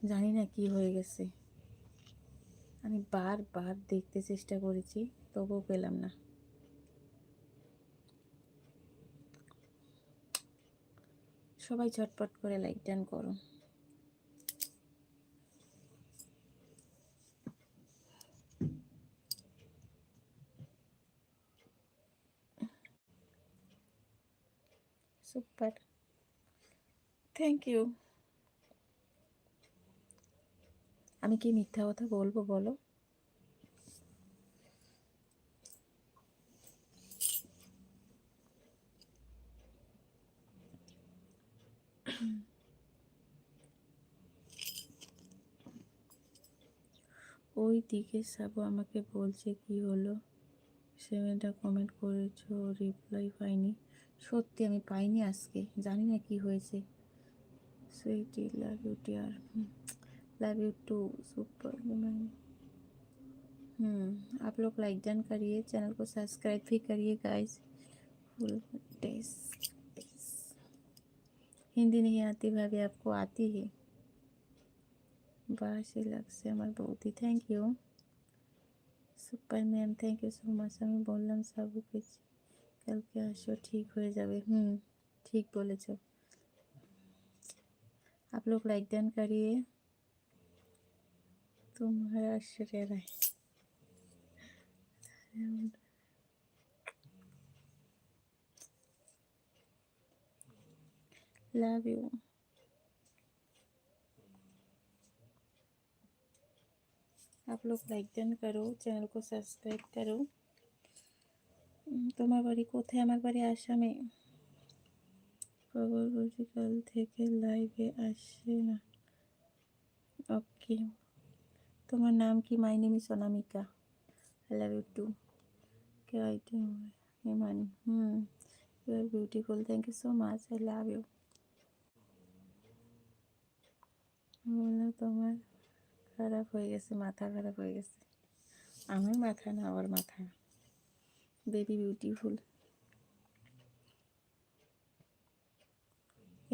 জানি না কি হয়ে গেছে। আমি বারবার দেখতে চেষ্টা করেছি, তবুও পেলাম না। সবাই ঝটপট করে লাইক ডান করো। Super, thank you. আমি কি মিথ্যা কথা বলবো বলো? ওই দিকে সাবু আমাকে বলছে কি হলো, 7টা কমেন্ট করেছো, রিপ্লাই পাইনি। সত্যি আমি পাইনি আজকে, জানি না কি হয়েছে। Sweetie love you dear, love you too super women. आप लोग लाइक डन करिए, चैनल को सब्सक्राइब भी करिए गाइस। फुल टेस्ट हिंदी नहीं आती भाभी, आपको आती है? बासी लग से हमार बहुत ही thank you. Super ma'am thank you so much. আমি বললাম সাবুকে কালকে আসো, ঠিক হয়ে যাবে। ठीक बोलेছো। आप लोग लाइक डन करिए, तुम्हारा श्रेय है। Love you. आप लोग लाइक डन करो, चैनल को सब्सक्राइब करो। তোমার বাড়ি কোথায়? আমার বাড়ি আসামে। খবর বলছি কাল থেকে লাইভে আসে না। ওকে, তোমার নাম কি? My name is Anamika. I love you too. কে item Himani. You are beautiful, thank you so much, I love you. বললাম তোমার খারাপ হয়ে গেছে, মাথা খারাপ হয়ে গেছে। আমার মাথা না, ওর মাথা। Baby beautiful.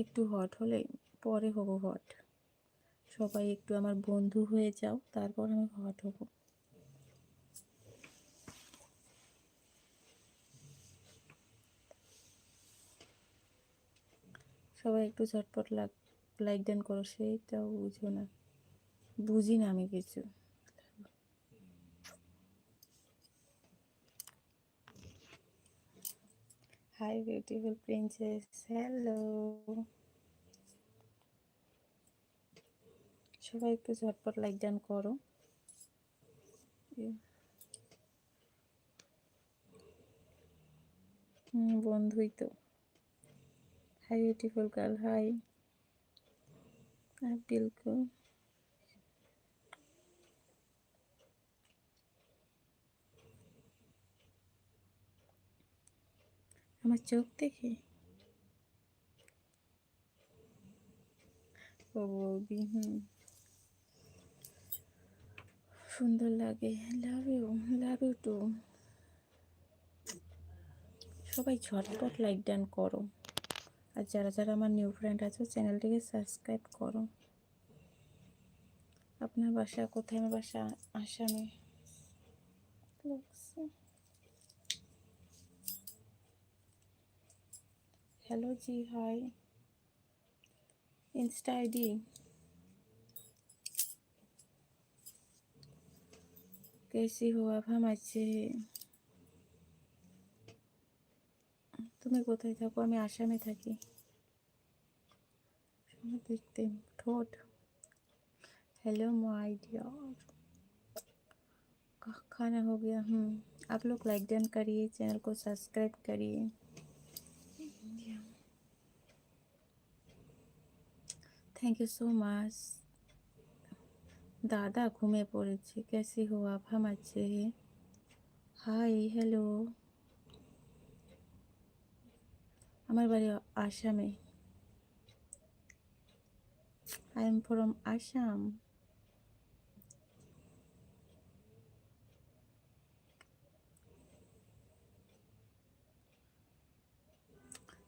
একটু হট হলে পরে হব হট। সবাই একটু আমার বন্ধু হয়ে যাও, তারপর আমি হট হব। সবাই একটু ঝটপট লাইক ডান করো, সেইটাও বুঝো না, বুঝি না আমি কিছু। Hi beautiful princess, hello. সবাই একটু ঝটপট লাইক ডান করো। বন্ধুই তো। Hi beautiful girl, hi. বিলকুল। আমার চোখ দেখে ও বৌদি, সুন্দর লাগে। Love you, love you too. সবাই ঝটপট লাইক ডান করো, আর যারা যারা আমার নিউ ফ্রেন্ড আছো চ্যানেলটিকে সাবস্ক্রাইব করো। আপনার বাসা কোথায়? আমার বাসা আসামে। हेलो जी, हाय। इंस्टा आईडी कैसी हो आप? हम अच्छे हैं। তুমি কোথায় থাকো? আমি আসামে থাকি। দেখতে ঠোঁট। हेलो माय डियर, खाना हो गया? आप लोग लाइक डन करिए, चैनल को सब्सक्राइब करिए। Thank you so much. दादा घूमे पड़ेছে। कैसी हो आप? हम अच्छे हैं। हाय, हेलो। আমার বাড়ি আসামে। I am from Assam.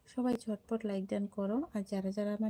সবাই ঝটপট লাইক ডান করো, আর যারা যারা আমার